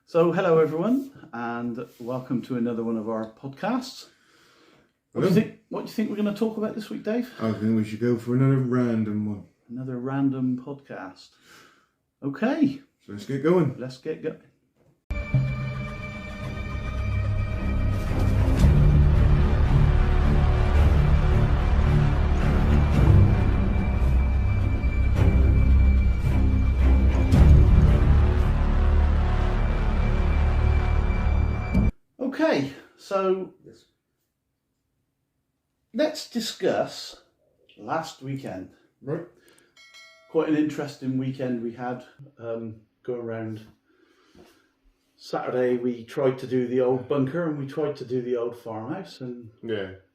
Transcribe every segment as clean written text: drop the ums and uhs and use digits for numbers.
So, hello everyone, and welcome to another one of our podcasts. What do you think? What do you think we're going to talk about this week, Dave? I think we should go for another random one. Another random podcast. Okay. So let's get going. Let's get going. Okay, so let's discuss last weekend. Right. Quite an interesting weekend we had. Go around. Saturday we tried to do the old bunker and we tried to do the old farmhouse and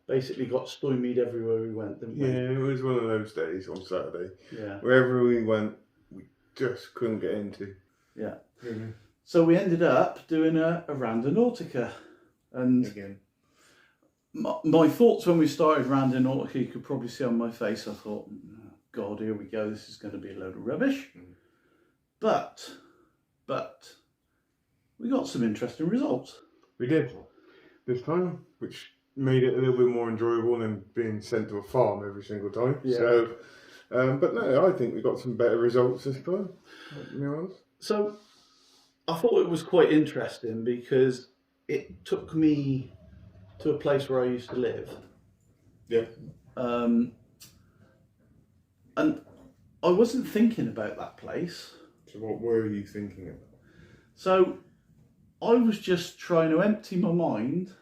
basically got stymied everywhere we went, didn't we? Yeah, it was one of those days on Saturday. Yeah. Wherever we went, we just couldn't get into. Yeah. Really. So we ended up doing a Randonautica. And again, my thoughts when we started Randonautica, you could probably see on my face, I thought, oh, God, here we go, this is going to be a load of rubbish. But we got some interesting results. we did this time, which made it a little bit more enjoyable than being sent to a farm every single time. Yeah. So, but no, I think we got some better results this time. So I thought it was quite interesting because it took me to a place where I used to live. Yeah. And I wasn't thinking about that place. So what were you thinking about? So I was just trying to empty my mind,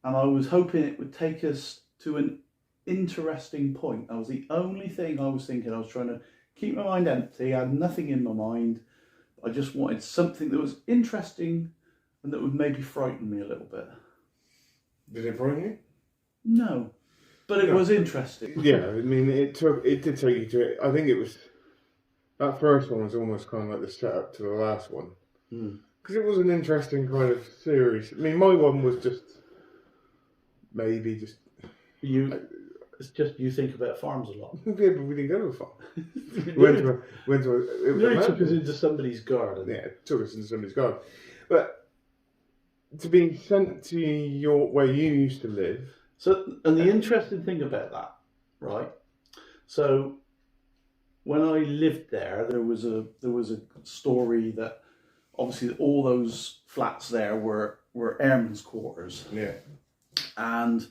and I was hoping it would take us to an interesting point. That was the only thing I was thinking. I was trying to keep my mind empty. I had nothing in my mind. I just wanted something that was interesting and that would maybe frighten me a little bit. Did it frighten you? No, but it was interesting. Yeah, I mean, it did take you to it. I think it was, that first one was almost kind of like the setup to the last one. Because it was an interesting kind of series. I mean, my one was just, maybe just... It's just you think about farms a lot. Yeah, but we didn't go to a farm. It took us into somebody's garden. Yeah, it took us into somebody's garden. But to be sent to where you used to live. So, and the interesting thing about that, right? So, when I lived there, there was a story that obviously all those flats there were airmen's quarters. Yeah. And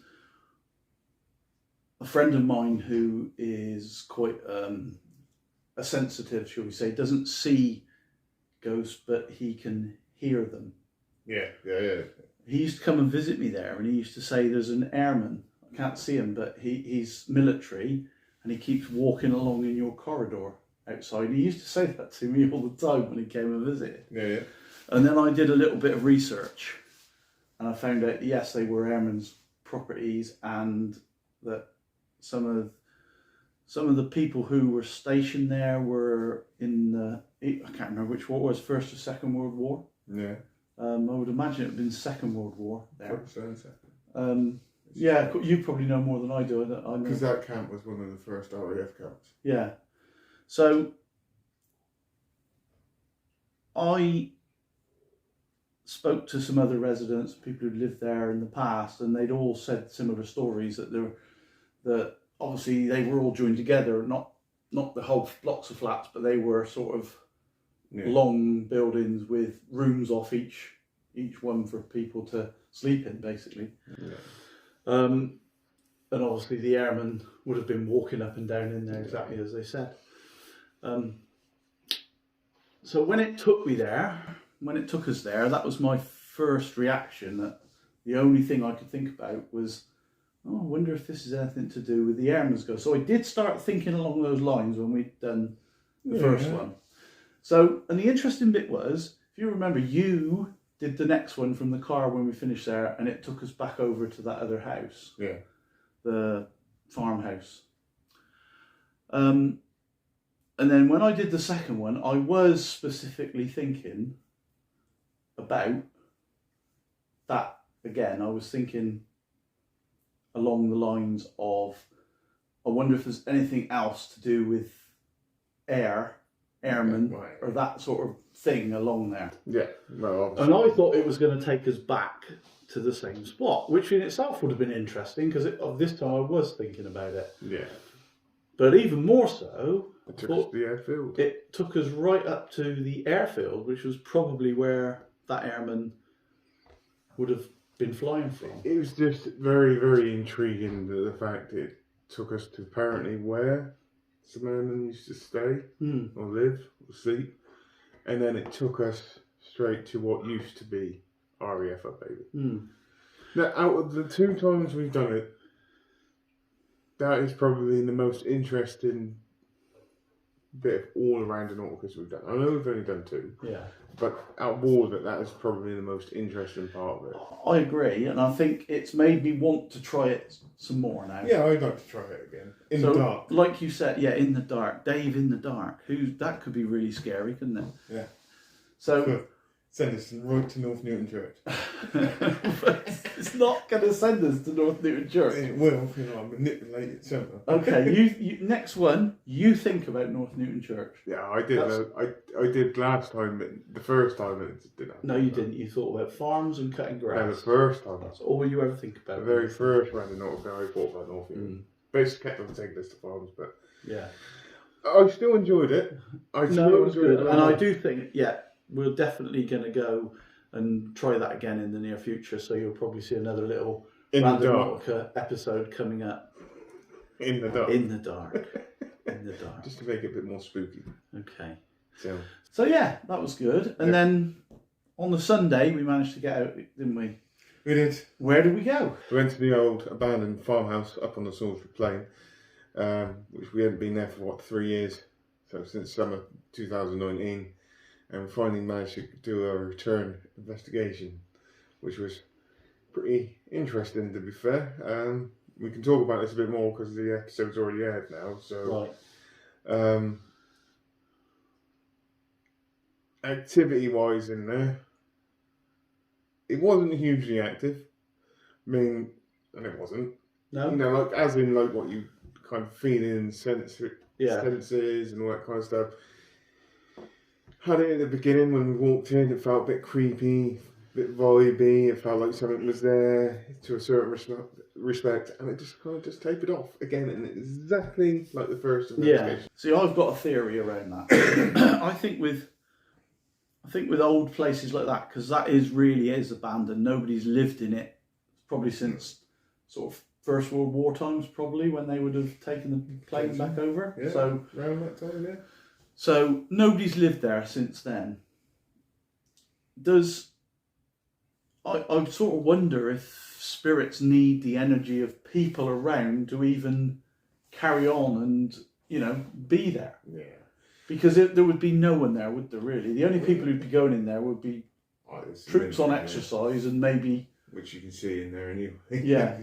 a friend of mine who is quite a sensitive, shall we say, doesn't see ghosts, but he can hear them. Yeah. He used to come and visit me there, and he used to say, "There's an airman. I can't see him, but he's military, and he keeps walking along in your corridor outside." He used to say that to me all the time when he came and visited. Yeah. And then I did a little bit of research, and I found out yes, they were airmen's properties, and that some of the people who were stationed there were in the, I can't remember which war it was, First or Second World War. Yeah. I would imagine it would have been Second World War there. Second. Yeah, you probably know more than I do. Because that camp was one of the first RAF camps. Yeah. So I spoke to some other residents, people who'd lived there in the past, and they'd all said similar stories that obviously they were all joined together, not the whole blocks of flats, but they were sort of long buildings with rooms off each one for people to sleep in, basically. Yeah. And obviously the airmen would have been walking up and down in there exactly as they said. So when it took us there, that was my first reaction. That the only thing I could think about was, I wonder if this is anything to do with the airmen's ghost. So I did start thinking along those lines when we'd done the first one. So, and the interesting bit was, if you remember, you did the next one from the car when we finished there, and it took us back over to that other house. Yeah. The farmhouse. And then when I did the second one, I was specifically thinking about that again. I was thinking along the lines of, I wonder if there's anything else to do with air airmen Right. or that sort of thing along there. Yeah, well, And I thought it was going to take us back to the same spot, which in itself would have been interesting because this time I was thinking about it. yeah. But even more so, It took us to the airfield. it took us right up to the airfield, which was probably where that airman would have been flying from. It was just very, very intriguing the fact it took us to apparently where some airmen used to stay or live or sleep, and then it took us straight to what used to be RAF Up Baby. Now, out of the 2 times we've done it, that is probably the most interesting bit of all around the Nauticus we've done. I know we've only done 2. Yeah. But out of all of it, that is probably the most interesting part of it. I agree, and I think it's made me want to try it some more now. Yeah, I'd like to try it again. In the dark. Like you said, yeah, in the dark. Dave in the dark. That could be really scary, couldn't it? Yeah. So send us right to North Newton Church. it's not going to send us to North Newton Church. It will if you're not manipulated somehow. Okay, you next one. You think about North Newton Church. Yeah, I did. I did last time. The first time it didn't. No, you didn't. You thought about farms and cutting grass. No, the first time. That's all you ever think about. The very first round of North I thought about North Newton. Basically kept on taking this to farms, but yeah, I still enjoyed it. It was good, and I do think we're definitely going to go and try that again in the near future. So you'll probably see another little Random Nautica episode coming up. In the dark. In the dark. In the dark. Just to make it a bit more spooky. Okay. So yeah, that was good. And then on the Sunday we managed to get out, didn't we? We did. Where did we go? We went to the old abandoned farmhouse up on the Salisbury Plain, which we hadn't been there for 3 years, so since summer 2019, and we finally managed to do a return investigation, which was pretty interesting, to be fair. We can talk about this a bit more because the episode's already aired now. So, activity-wise in there, it wasn't hugely active. I mean, and it wasn't. No. You know, like as in like what you kind of feel in senses and all that kind of stuff. Had it at the beginning when we walked in, it felt a bit creepy, a bit vibey. It felt like something was there to a certain respect, and it just kind of just tapered off again, and exactly like the first investigation. Yeah. See, I've got a theory around that. I think with old places like that, because that really is abandoned. Nobody's lived in it probably since sort of First World War times, probably when they would have taken the plane back over. Yeah, so around that time, yeah. So nobody's lived there since then. I sort of wonder if spirits need the energy of people around to even carry on and, be there. Yeah. Because there would be no one there, would there really? The only people who'd be going in there would be troops on exercise and maybe... Which you can see in there anyway. Yeah.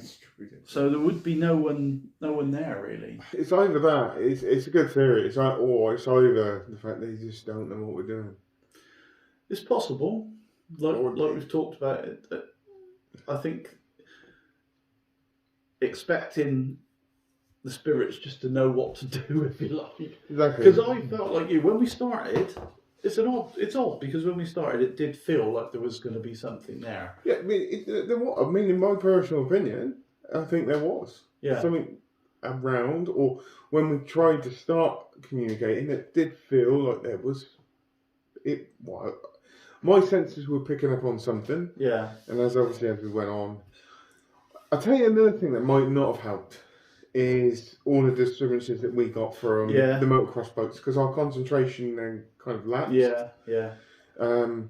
So there would be no one there really. It's either that, it's a good theory, or it's either the fact they just don't know what we're doing. It's possible. Like we've talked about it. I think expecting the spirits just to know what to do, if you like. Exactly. Because I felt like when we started, it's odd because when we started, it did feel like there was going to be something there. Yeah, I mean, in my personal opinion, I think there was something around, or when we tried to start communicating, it did feel like there was. My senses were picking up on something. Yeah. And as we went on, I'll tell you another thing that might not have helped is all the disturbances that we got from the motocross boats, because our concentration then kind of lapsed. Yeah. And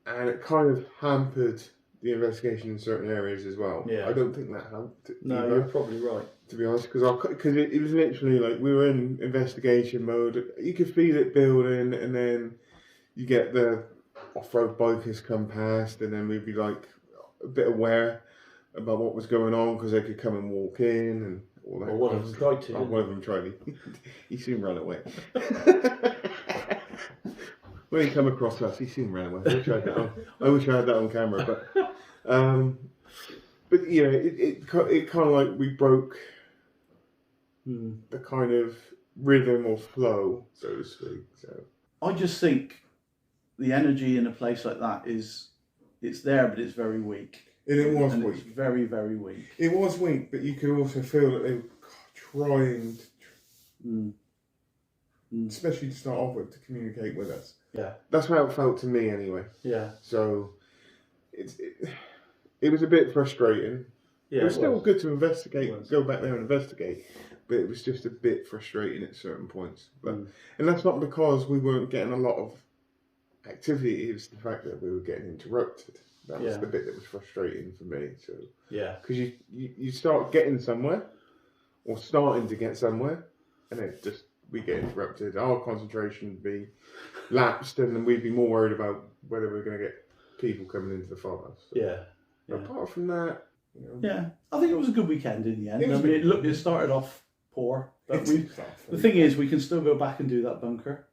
it kind of hampered the investigation in certain areas as well. Yeah. I don't think that helped. No, either, you're probably right. To be honest, because it was literally like we were in investigation mode. You could feel it building, and then you get the off-road bikers come past, and then we'd be like a bit aware about what was going on because they could come and walk in and all that. Well, one of them tried to. One of them tried. He soon ran away. When he come across us, he soon ran away. I wish I had that on camera, but it kind of like we broke the kind of rhythm or flow, so to speak. So I just think the energy in a place like that it's there, but it's very weak. And it was and weak. It's very, very weak. It was weak, but you could also feel that they were trying, especially to start off with, to communicate with us. Yeah. That's how it felt to me, anyway. Yeah. So it was a bit frustrating. Yeah, it was still good to investigate, go back there and investigate, but it was just a bit frustrating at certain points. But and that's not because we weren't getting a lot of activity. It was the fact that we were getting interrupted. That was the bit that was frustrating for me. So because you start getting somewhere, or starting to get somewhere, and then we get interrupted. Our concentration would be lapsed, and then we'd be more worried about whether we're going to get people coming into the farmhouse. So. Yeah. Apart from that, yeah, I think it was a good weekend in the end. It started off poor, but the thing is, we can still go back and do that bunker.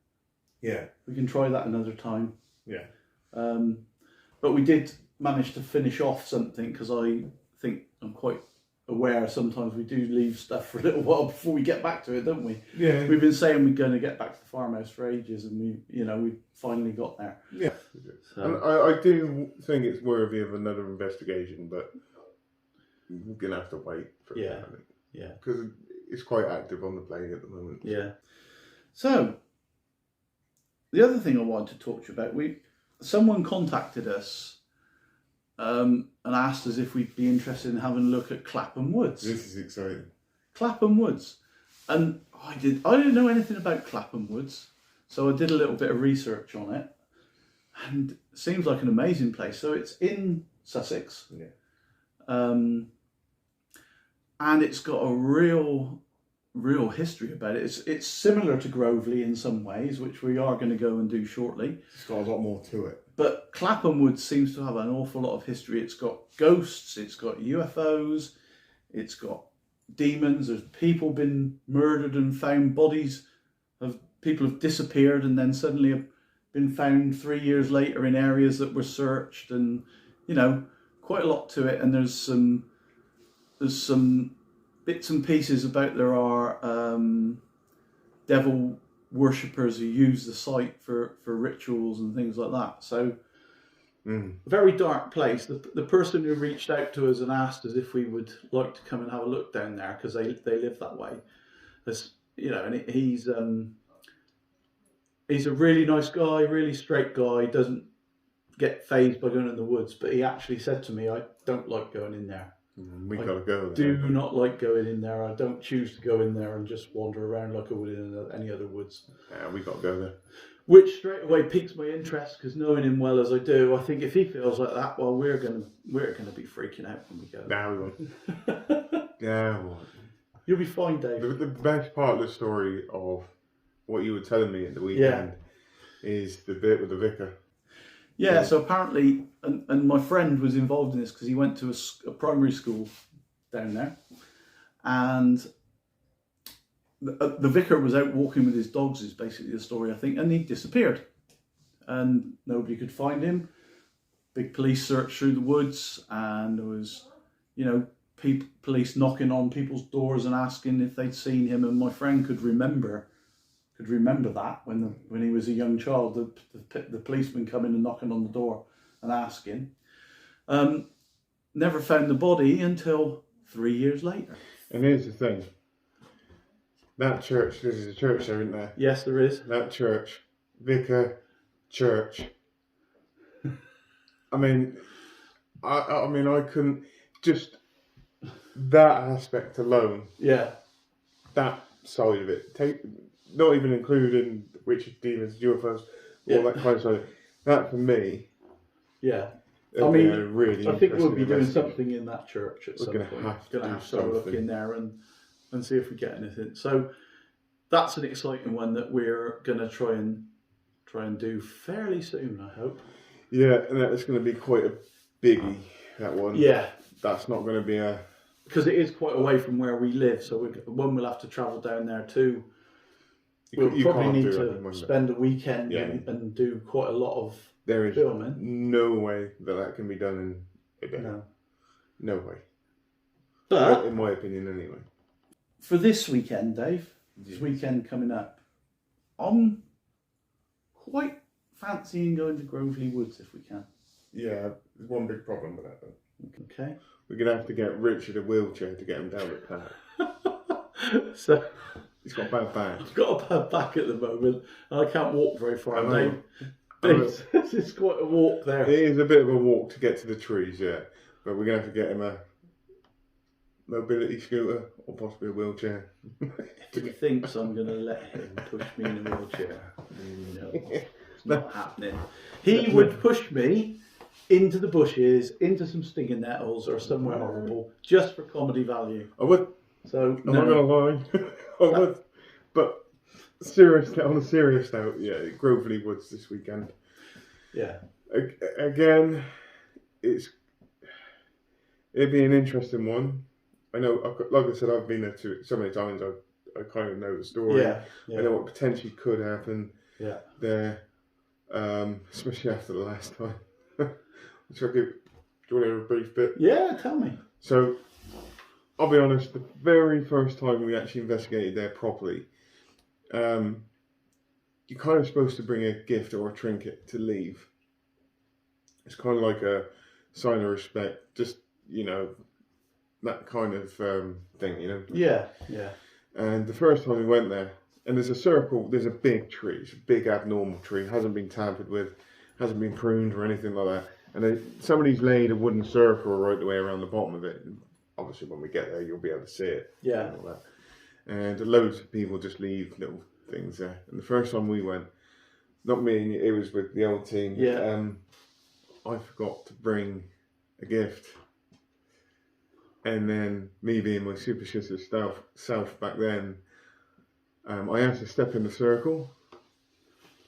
Yeah, we can try that another time. Yeah, but we did manage to finish off something, because I think I'm quite aware sometimes we do leave stuff for a little while before we get back to it, don't we? Yeah, we've been saying we're going to get back to the farmhouse for ages, and we finally got there. Yeah, so. And I do think it's worthy of another investigation, but we're gonna have to wait for it. I think. Because it's quite active on the plane at the moment. Yeah. So the other thing I wanted to talk to you about, someone contacted us and asked us if we'd be interested in having a look at Clapham Woods. This is exciting. Clapham Woods. And I didn't know anything about Clapham Woods, so I did a little bit of research on it, and it seems like an amazing place. So it's in Sussex. Yeah. And it's got a real history about it. It's similar to Groveley in some ways, which we are going to go and do shortly. It's got a lot more to it. But Clapham Woods seems to have an awful lot of history. It's got ghosts, it's got UFOs, it's got demons. There's people been murdered and found, bodies of people have disappeared and then suddenly have been found 3 years later in areas that were searched, and quite a lot to it. And there's some bits and pieces about there are devil worshippers who use the site for rituals and things like that. So very dark place. The person who reached out to us and asked us if we would like to come and have a look down there, because they live that way, and he's a really nice guy, really straight guy, doesn't get fazed by going in the woods, but he actually said to me, I don't like going in there. We gotta go. Do not like going in there. I don't choose to go in there and just wander around like I would in any other woods. Yeah, we gotta go there. Which straight away piques my interest, because knowing him well as I do, I think if he feels like that, well, we're gonna be freaking out when we go. Nah, we won't. Yeah, we won't. You'll be fine, Dave. The best part of the story of what you were telling me at the weekend is the bit with the vicar. Yeah, so apparently, and my friend was involved in this because he went to a primary school down there, and the vicar was out walking with his dogs, is basically the story, I think, and he disappeared, and nobody could find him. Big police search through the woods, and there was, police knocking on people's doors and asking if they'd seen him, and my friend could remember that when he was a young child, the policeman coming and knocking on the door and asking. Never found the body until 3 years later. And here's the thing. That church, there's a church there, isn't there? Yes, there is. That church, vicar, church. I mean, I couldn't, just that aspect alone. Yeah. That side of it. Not even including witches, demons, UFOs, all that kind of side. That for me. Yeah. Really I think we'll be doing something in that church at some point. We're going to have to look in there and see if we get anything. So that's an exciting one that we're going to try and do fairly soon, I hope. Yeah, and that's going to be quite a biggie, that one. Yeah. That's not going to be a... Because it is quite away from where we live, so we'll have to travel down there too. We'll probably need to spend a weekend and do quite a lot of filming. No way that can be done in a day. No way. But in my opinion, anyway. For this weekend, Dave, this weekend coming up, I'm quite fancying going to Groveley Woods if we can. Yeah, there's one big problem with that though. Okay. We're going to have to get Richard a wheelchair to get him down the path. So He's got a bad back. I've got a bad back at the moment, and I can't walk very far. This is quite a walk there. It is a bit of a walk to get to the trees, yeah. But we're going to have to get him a mobility scooter or possibly a wheelchair. If he thinks I'm going to let him push me in a wheelchair, no, it's not happening. He would push me into the bushes, into some stinging nettles or somewhere horrible, just for comedy value. I would. So I'm not going to lie. I would. But on a serious note, yeah, Groveley Woods this weekend. Yeah. Again, it'd be an interesting one. I know, like I said, I've been there so many times. I kind of know the story. Yeah. I know what potentially could happen. Yeah. There, especially after the last time. Do you want to hear a brief bit? Yeah, tell me. So, I'll be honest. The very first time we actually investigated there properly, you're kind of supposed to bring a gift or a trinket to leave. It's kind of like a sign of respect, just, that kind of thing, Yeah, yeah. And the first time we went there, and there's a big tree, it's a big abnormal tree, hasn't been tampered with, hasn't been pruned or anything like that. And somebody's laid a wooden circle right the way around the bottom of it. And obviously, when we get there, you'll be able to see it. Yeah. And all that. And loads of people just leave little things there. And the first time we went, not me, it was with the old team. Yeah. I forgot to bring a gift. And then, me being my superstitious self back then, I had to step in the circle.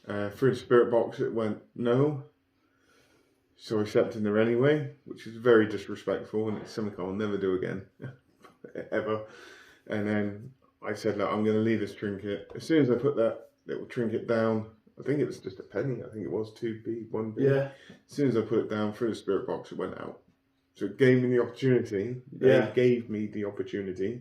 Through the spirit box, it went no. So I stepped in there anyway, which is very disrespectful, and it's something I'll never do again, ever. And then I said, look, I'm going to leave this trinket. As soon as I put that little trinket down, I think it was just a penny. I think it was 2p, 1p. Yeah. As soon as I put it down through the spirit box, it went out. So it gave me the opportunity. Yeah. They gave me the opportunity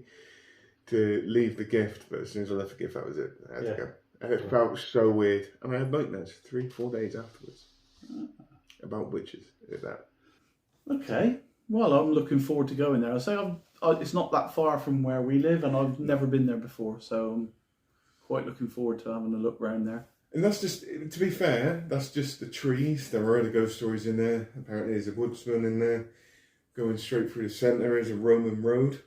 to leave the gift, but as soon as I left the gift, that was it. I had to go. And it felt so weird. And I had nightmares 3-4 days afterwards about witches at that. Okay. Well, I'm looking forward to going there. I say it's not that far from where we live, and I've never been there before, so I'm quite looking forward to having a look around there. And that's just, to be fair, that's just the trees. There are other ghost stories in there. Apparently there's a woodsman in there. Going straight through the centre is a Roman road.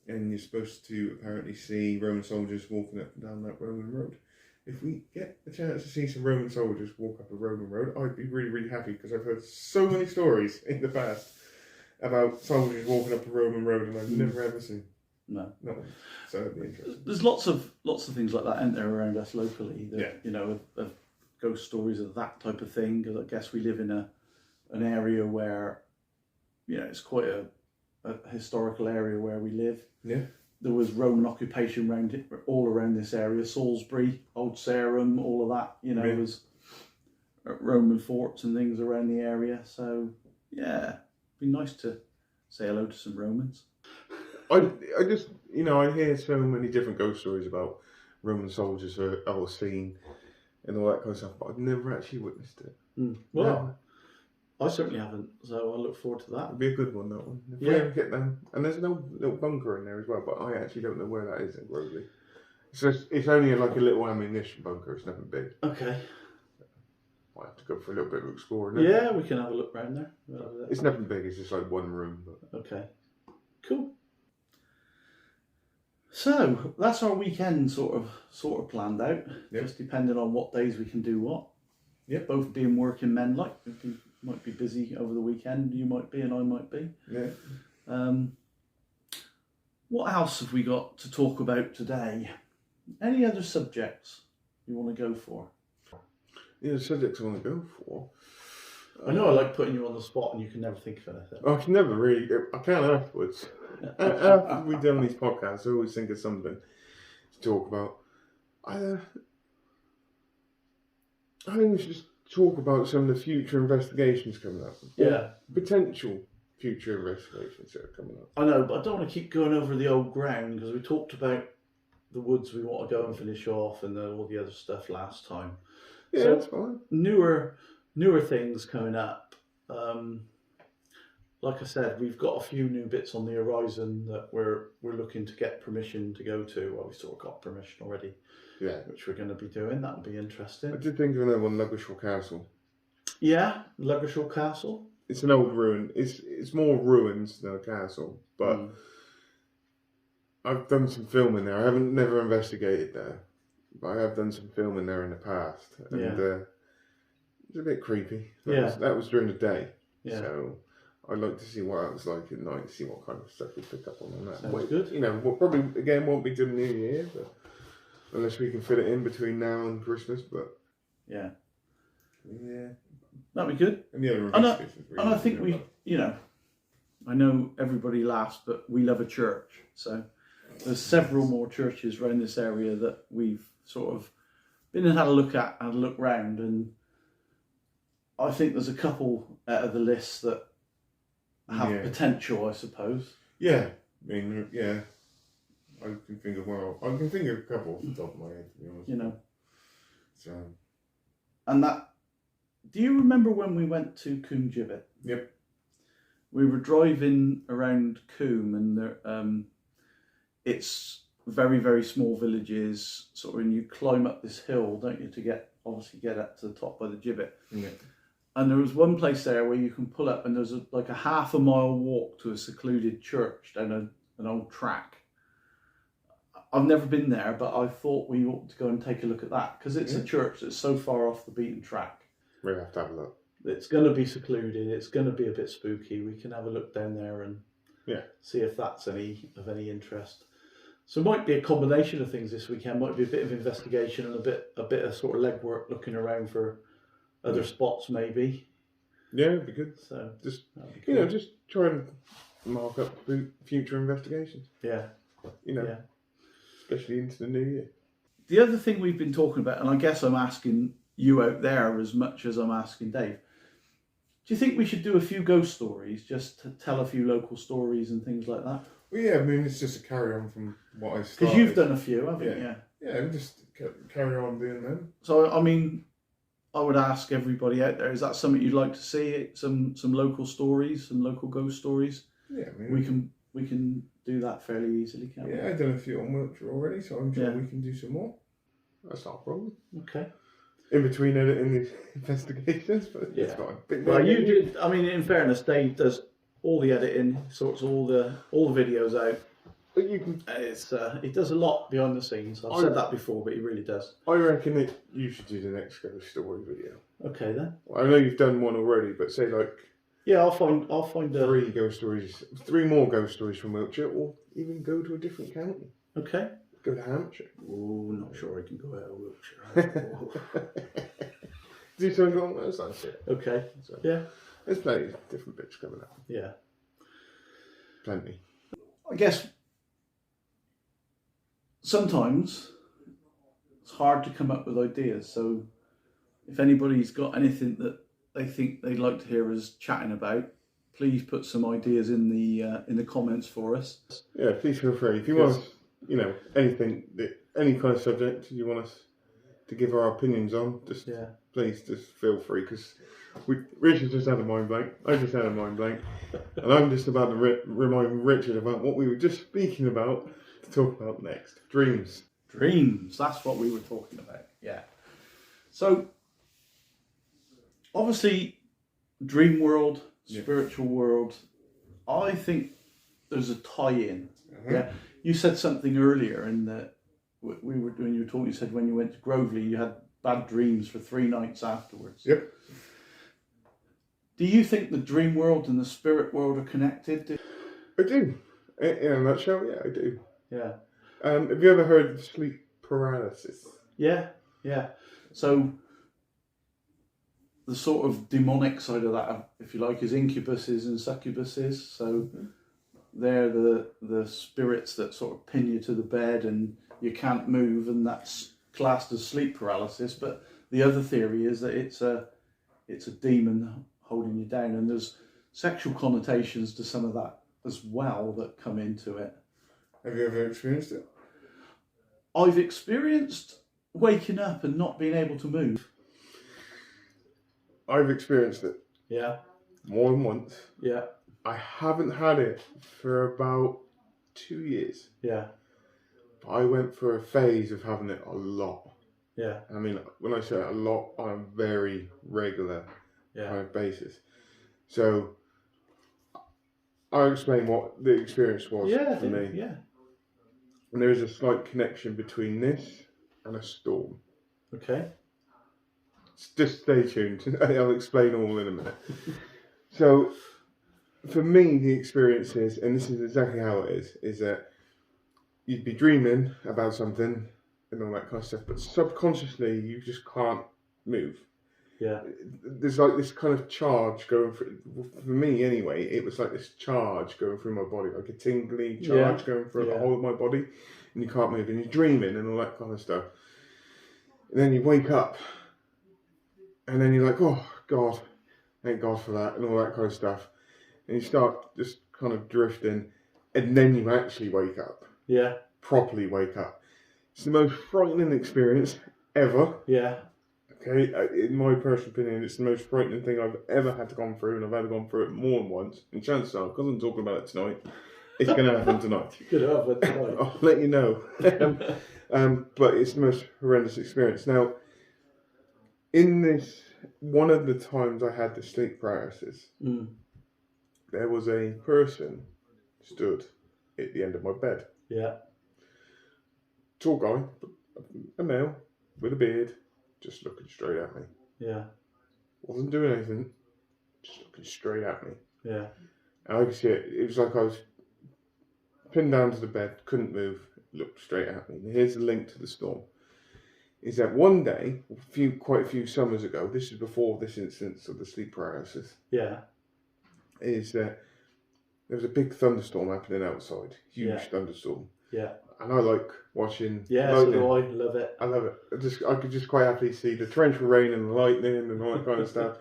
And you're supposed to apparently see Roman soldiers walking up and down that Roman road. If we get a chance to see some Roman soldiers walk up a Roman road, I'd be really, really happy, because I've heard so many stories in the past about soldiers walking up a Roman road, and I've never ever seen. No. So that'd be interesting. There's lots of things like that, aren't there, around us locally? That, Yeah. Of ghost stories of that type of thing. Because I guess we live in an area where, it's quite a historical area where we live. Yeah. There was Roman occupation all around this area. Salisbury, Old Sarum, all of that. There was Roman forts and things around the area. So yeah, it'd be nice to say hello to some Romans. I just, I hear so many different ghost stories about Roman soldiers I was seen and all that kind of stuff, but I've never actually witnessed it. Well, Never. I certainly haven't, so I look forward to that. It'd be a good one, that one. If we ever get them. And there's an old little bunker in there as well, but I actually don't know where that is in Groveley. It's only like a little ammunition bunker, it's nothing big. Okay. Might have to go for a little bit of exploring. Yeah, we can have a look round there. It's nothing big, it's just like one room. But... Okay. Cool. So that's our weekend sort of planned out. Yep. Just depending on what days we can do what. Yep. Both being working men, like we might be busy over the weekend. You might be, and I might be. Yeah. What else have we got to talk about today? Any other subjects you want to go for? Yeah, the subjects I want to go for. I know I like putting you on the spot, and you can never think of anything. I can never really. I can afterwards. After we've done these podcasts, I always think of something to talk about. I think we should just talk about some of the future investigations coming up. Yeah. Potential future investigations that are coming up. I know, but I don't want to keep going over the old ground, because we talked about the woods we want to go and finish off and all the other stuff last time. Yeah, So that's fine. newer things coming up. Like I said, we've got a few new bits on the horizon that we're looking to get permission to go to. Well, we sort of got permission already. Yeah. Which we're going to be doing. That'll be interesting. I did think of another one, Ludgershall Castle. Yeah, Ludgershall Castle. It's an old ruin. It's more ruins than a castle, but I've done some filming there. I haven't never investigated there, but I have done some filming there in the past, and it's a bit creepy. That was during the day, so I'd like to see what it was like at night, see what kind of stuff we pick up on that. Sounds good. You know, we'll probably again won't be doing New Year, but unless we can fit it in between now and Christmas, but yeah, that'd be good. And the other and I think we, you know, I know everybody laughs, but we love a church, so there's several more churches around this area that we've sort of been and had a look round, and I think there's a couple out of the list that have potential, I suppose. Yeah, I mean, yeah. I can think of a couple off the top of my head, to be honest. You know. So. And that, do you remember when we went to Coombe Gibbet? Yep. We were driving around Coombe, and there, it's very, very small villages, sort of, and you climb up this hill, don't you, to get up to the top by the gibbet. Yeah. And there was one place there where you can pull up, and there's like a half a mile walk to a secluded church down an old track. I've never been there, but I thought we ought to go and take a look at that, because it's a church that's so far off the beaten track. We'll have to have a look. It's going to be secluded. It's going to be a bit spooky. We can have a look down there and see if that's of any interest. So it might be a combination of things this weekend. Might be a bit of investigation and a bit of sort of legwork, looking around for other spots maybe. Yeah, it'd be good. So just cool. Just try and mark up future investigations. Yeah. Especially into the new year. The other thing we've been talking about, and I guess I'm asking you out there as much as I'm asking Dave, do you think we should do a few ghost stories, just to tell a few local stories and things like that? Well, yeah, I mean, it's just a carry on from what I started. Because you've done a few, haven't you? Yeah, we just carry on doing them. So, I mean, I would ask everybody out there, is that something you'd like to see? Some local stories, some local ghost stories? Yeah, I mean, we can do that fairly easily, can't we? Yeah, I've done a few on Wiltshire already, so I'm sure we can do some more. That's not a problem. Okay. In between editing the investigations, but it's fine. Well, you did. I mean, in fairness, Dave does all the editing, sorts all the videos out. But you can. He does a lot behind the scenes. I've said that before, but he really does. I reckon that you should do the next ghost story video. Okay then. Well, I know you've done one already, but say like. Yeah, I'll find 3 ghost stories, 3 more ghost stories from Wiltshire, or even go to a different county. Okay. Go to Hampshire. Oh, not sure I can go out of Wiltshire. Do something along those lines. Okay. So, yeah. There's plenty of different bits coming up. Yeah. Plenty. I guess sometimes it's hard to come up with ideas. So if anybody's got anything that they think they'd like to hear us chatting about, please put some ideas in the comments for us. Yeah, please feel free. If you want us, anything, any kind of subject you want us to give our opinions on, please just feel free, because Richard just had a mind blank, I just had a mind blank, and I'm just about to remind Richard about what we were just speaking about to talk about next. Dreams. That's what we were talking about. Yeah. So obviously, dream world, spiritual world, I think there's a tie-in. Yeah. You said something earlier in that when you were talking, you said when you went to Grovely, you had bad dreams for 3 nights afterwards. Yep. Do you think the dream world and the spirit world are connected? I do. In a nutshell, yeah, I do. Yeah. Have you ever heard of sleep paralysis? Yeah. So the sort of demonic side of that, if you like, is incubuses and succubuses. So they're the spirits that sort of pin you to the bed and you can't move, and that's classed as sleep paralysis. But the other theory is that it's a demon holding you down, and there's sexual connotations to some of that as well that come into it. Have you ever experienced it? I've experienced waking up and not being able to move. I've experienced it Yeah. more than once. Yeah. I haven't had it for about 2 years. Yeah. But I went through a phase of having it a lot. Yeah. I mean, when I say a lot, on a very regular kind Yeah. of basis. So I'll explain what the experience was for me. Yeah. And there is a slight connection between this and a storm. Okay. Just stay tuned. I'll explain all in a minute. So, for me, the experience is, and this is exactly how it is that you'd be dreaming about something and all that kind of stuff, but subconsciously you just can't move. Yeah. There's like this kind of charge going through, for me anyway, it was like this charge going through my body, like a tingly charge going through the whole of my body, and you can't move, and you're dreaming and all that kind of stuff. And then you wake up, and then you're like, oh God, thank God for that, and all that kind of stuff. And you start just kind of drifting, and then you actually wake up. Yeah. Properly wake up. It's the most frightening experience ever. Yeah. Okay, in my personal opinion, it's the most frightening thing I've ever had to go through, and I've had to go through it more than once. And chances are, because I'm talking about it tonight, it's going to happen tonight. You could have it tonight. I'll let you know. But it's the most horrendous experience. Now, in this, one of the times I had the sleep paralysis, there was a person stood at the end of my bed. Yeah. Tall guy, a male, with a beard, just looking straight at me. Yeah. Wasn't doing anything, just looking straight at me. Yeah. And I could see it. It was like I was pinned down to the bed, couldn't move, looked straight at me. And here's the link to the storm. Is that one day, quite a few summers ago, this is before this instance of the sleep paralysis. Yeah. Is that there was a big thunderstorm happening outside, huge thunderstorm. Yeah. And I like watching. Yeah, lightning. so do I. Love it. I love it. I could just quite happily see the torrential rain and the lightning and all that kind of stuff.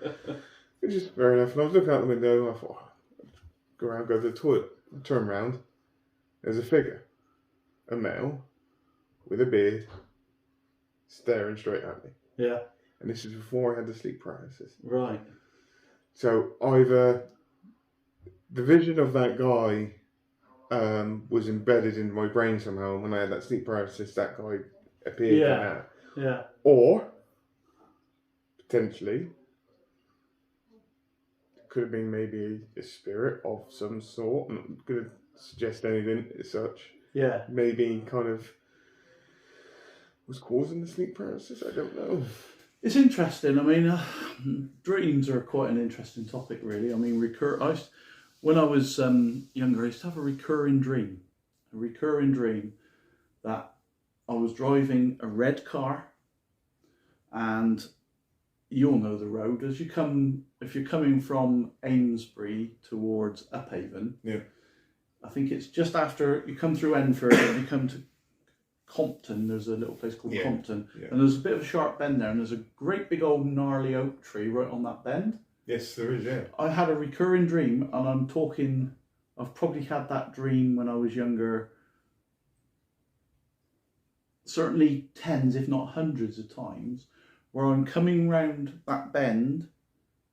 It's just fair enough. And I was looking out the window and I thought, go to the toilet. I turn around. There's a figure, a male, with a beard, staring straight at me. Yeah. And this is before I had the sleep paralysis. Right. So either the vision of that guy was embedded in my brain somehow. When I had that sleep paralysis, that guy appeared in that. Yeah. Or, potentially, it could have been maybe a spirit of some sort. I'm not going to suggest anything as such. Yeah. Maybe kind of was causing the sleep paralysis. I don't know. It's interesting. I mean, dreams are quite an interesting topic, really. I mean, when I was younger, I used to have a recurring dream that I was driving a red car, and you'll know the road if you're coming from Amesbury towards Uphaven. Yeah. I think it's just after you come through Enfield and you come to Compton. There's a little place called Compton, and there's a bit of a sharp bend there, and there's a great big old gnarly oak tree right on that bend. Yes, there is, yeah. I had a recurring dream, and I've probably had that dream when I was younger, certainly tens, if not hundreds of times, where I'm coming round that bend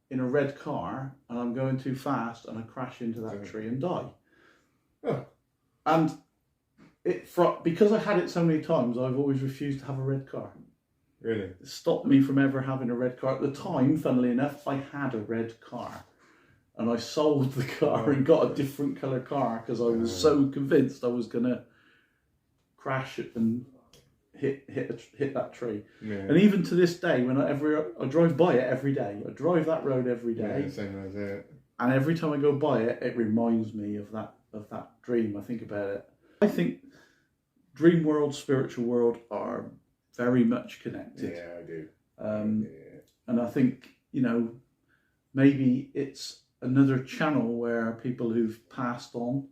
in a red car, and I'm going too fast, and I crash into that tree and die. Oh. And because I had it so many times, I've always refused to have a red car. Really? It stopped me from ever having a red car. At the time, funnily enough, I had a red car. And I sold the car and got a different colour car because I was so convinced I was going to crash it and hit that tree. Yeah. And even to this day, when I drive by it every day. I drive that road every day. Yeah, same as it. And every time I go by it, it reminds me of that dream. I think about it. I think dream world, spiritual world are very much connected. Yeah, I do. And I think, maybe it's another channel where people who've passed on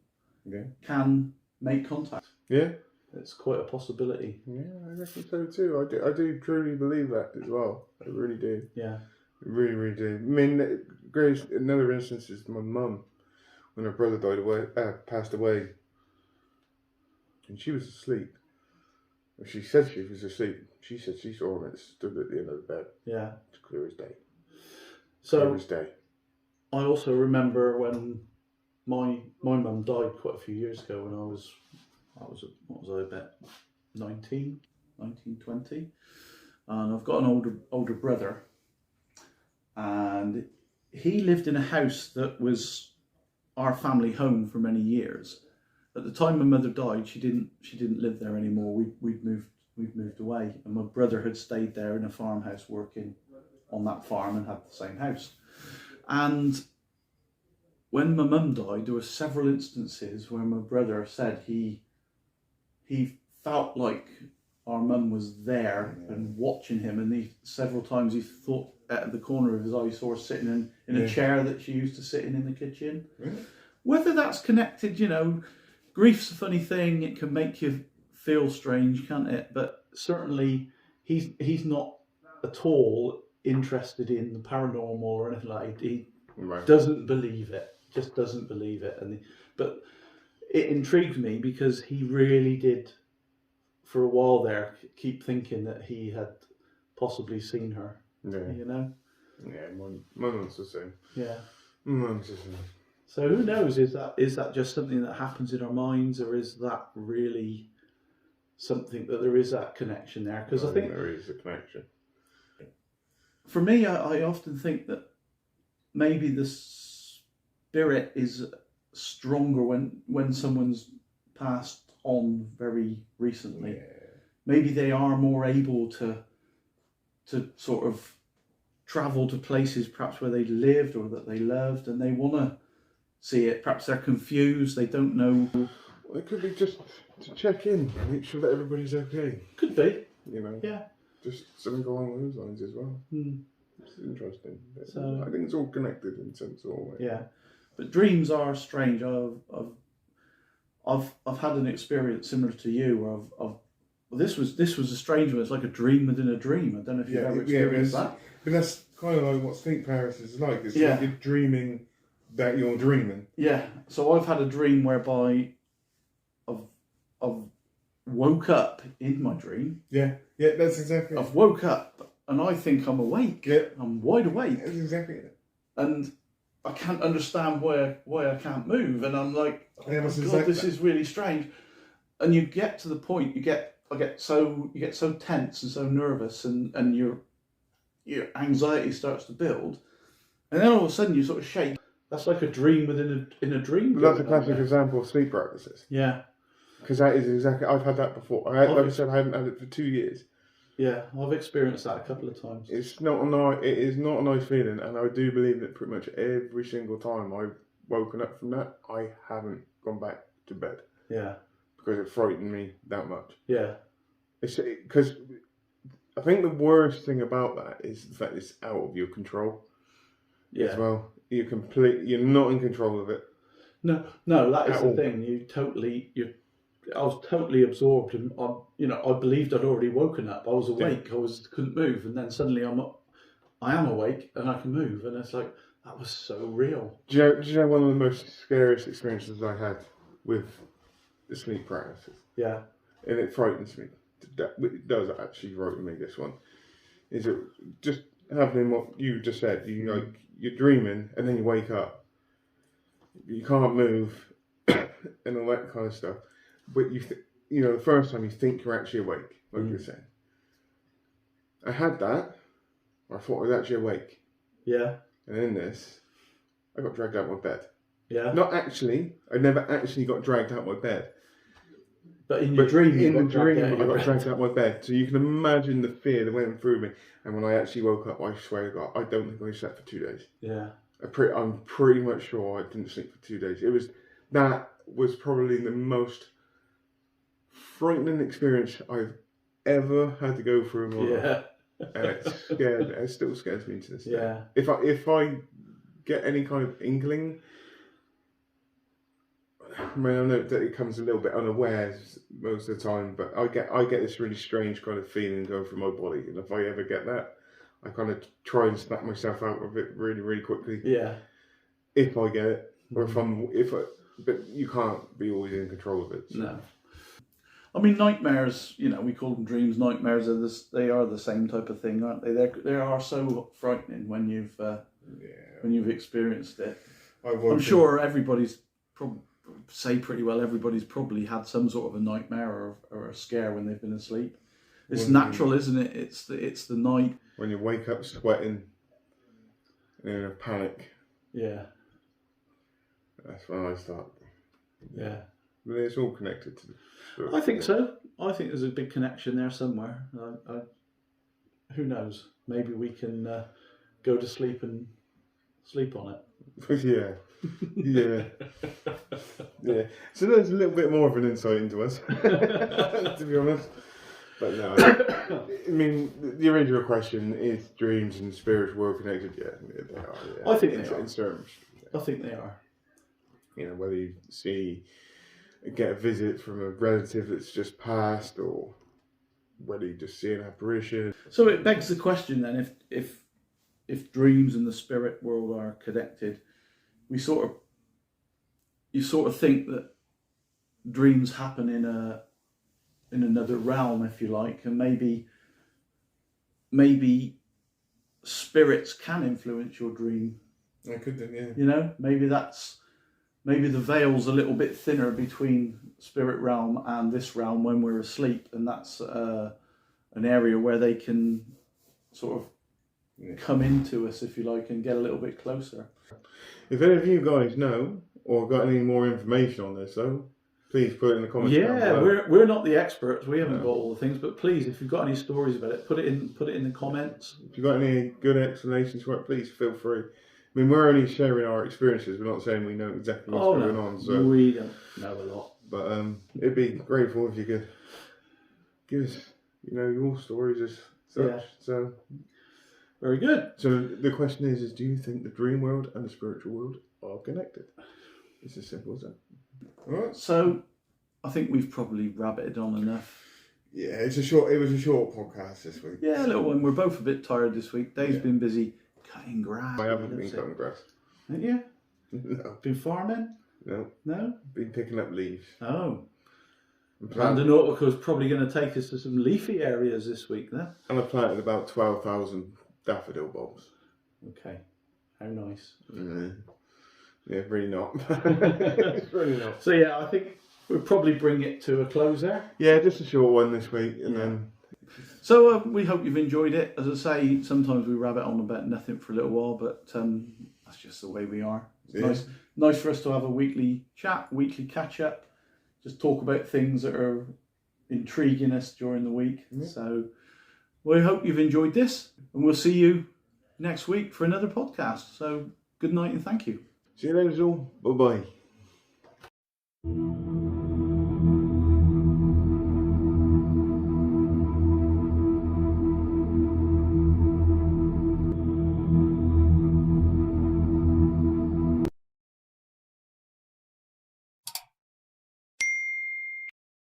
can make contact. Yeah. It's quite a possibility. Yeah, I reckon so too. I do truly believe that as well. I really do. Yeah. I really, really do. I mean, Grace, another instance is my mum, when her brother passed away, and she was asleep. She said she was asleep. She said she saw him and stood at the end of the bed. Yeah. It's clear as day. So this day. I also remember when my mum died quite a few years ago, when I was what was I, about 19, 20, and I've got an older brother, and he lived in a house that was our family home for many years. At the time my mother died, she didn't live there anymore. We'd moved away, and my brother had stayed there in a farmhouse working on that farm and had the same house. And when my mum died, there were several instances where my brother said he felt like our mum was there and watching him, and several times he thought out of the corner of his eye he saw her sitting in a chair that she used to sit in the kitchen. Really? Whether that's connected, grief's a funny thing. It can make you feel strange, can't it? But certainly he's not at all interested in the paranormal or anything like that. He doesn't believe it. Just doesn't believe it. But it intrigued me because he really did, for a while there, keep thinking that he had possibly seen her. Yeah. Yeah, my mum's the same. Yeah. Mum's the same. So who knows? Is that just something that happens in our minds, or is that really something that there is that connection there? Because I think there is a connection. For me, I often think that maybe the spirit is stronger when someone's passed on very recently. Yeah. Maybe they are more able to sort of travel to places perhaps where they lived or that they loved, and they want to see it. Perhaps they're confused, they don't know. Well, it could be just to check in, make sure that everybody's okay. Could be. Yeah. Just something along those lines as well. It's interesting. So, I think it's all connected in some sort of way. Yeah, but dreams are strange. I've had an experience similar to you where this was a strange one. It's like a dream within a dream. I don't know if you've ever experienced that. But that's kind of like what sleep paralysis is like. It's like you're dreaming that you're dreaming. Yeah. So I've had a dream whereby I've woke up in my dream. Yeah, that's exactly it. I've woke up and I think I'm awake. Yeah. I'm wide awake. That's exactly it. And I can't understand why I can't move. And I'm like, oh my God, this is really strange. And you get to the point, you get so tense and so nervous, and your anxiety starts to build, and then all of a sudden you sort of shake. That's like a dream within a dream. That's a classic example of sleep paralysis. Yeah. Because that is exactly, I've had that before. Like I said, I haven't had it for 2 years. Yeah, I've experienced that a couple of times. It is not a nice feeling, and I do believe that pretty much every single time I've woken up from that, I haven't gone back to bed. Yeah. Because it frightened me that much. Yeah. Because I think the worst thing about that is the fact it's out of your control. Yeah. As well, you're not in control of it. No, that is the thing. I was totally absorbed, and I believed I'd already woken up. I was awake. I couldn't move, and then suddenly I am awake and I can move, and it's like that was so real. Do you know one of the most scariest experiences I had with the sleep paralysis? Yeah, and it frightens me. It does actually frighten me. This one is it just happening. What you just said. You're dreaming, and then you wake up. You can't move, and all that kind of stuff. But the first time you think you're actually awake, like you're saying. I had that. I thought I was actually awake. Yeah. And in this, I got dragged out of my bed. Yeah. Not actually. I never actually got dragged out of my bed. But in your dream, I got dragged out of my bed. So you can imagine the fear that went through me. And when I actually woke up, I swear to God, I don't think I slept for 2 days. Yeah. I'm pretty much sure I didn't sleep for 2 days. That was probably the most frightening experience I've ever had to go through in my life. And it still scares me to this day. Yeah. If I get any kind of inkling, I mean, I know that it comes a little bit unawares most of the time, but I get this really strange kind of feeling going through my body, and if I ever get that, I kind of try and snap myself out of it really, really quickly. Yeah. If I get it, or but you can't be always in control of it. So. No. I mean, nightmares, we call them dreams. Nightmares they are the same type of thing, aren't they? They are so frightening when you've when you've experienced it. I'm I'm sure everybody's everybody's probably had some sort of a nightmare or a scare when they've been asleep. It's natural, isn't it? It's the night when you wake up sweating and in a panic. Yeah. That's when I start. Yeah. But it's all connected to the I think so. I think there's a big connection there somewhere. Who knows? Maybe we can go to sleep and sleep on it. Yeah. Yeah. So there's a little bit more of an insight into us, to be honest. But no, I mean, the original question is dreams and the spiritual world connected? Yeah, they are. Yeah. I think they are. In terms, I think they are. You know, whether you get a visit from a relative that's just passed, or whether you just see an apparition. So it begs the question then: if dreams and the spirit world are connected, you sort of think that dreams happen in another realm, if you like, and maybe spirits can influence your dream. I could do, yeah. You know, maybe the veil's a little bit thinner between spirit realm and this realm when we're asleep, and that's an area where they can sort of come into us, if you like, and get a little bit closer. If any of you guys know or got any more information on this, though, please put it in the comments. Yeah, we're not the experts. We haven't got all the things, but please, if you've got any stories about it, put it in the comments. If you've got any good explanations for it, please feel free. I mean, we're only sharing our experiences. We're not saying we know exactly what's going on. So we don't know a lot. But it'd be grateful if you could give us, your stories as such. Yeah. So very good. So the question is do you think the dream world and the spiritual world are connected? It's as simple as that. All right. So I think we've probably rabbited on enough. Yeah, it was a short podcast this week. Yeah, a little one. We're both a bit tired this week. Dave's been busy cutting grass. I haven't been cutting grass. Haven't you? No. Been farming? No. No? Been picking up leaves. Oh. Randon is probably going to take us to some leafy areas this week then. And I planted about 12,000 daffodil bulbs. Okay. How nice. Yeah, really not. It's really not. So yeah, I think we'll probably bring it to a close there. Yeah, just a short one this week, and then. So we hope you've enjoyed it. As I say, sometimes we rabbit on about nothing for a little while, but that's just the way we are. It's nice for us to have a weekly chat, weekly catch up, just talk about things that are intriguing us during the week. Yeah. So we hope you've enjoyed this, and we'll see you next week for another podcast. So good night and thank you. See you later, all. Bye-bye.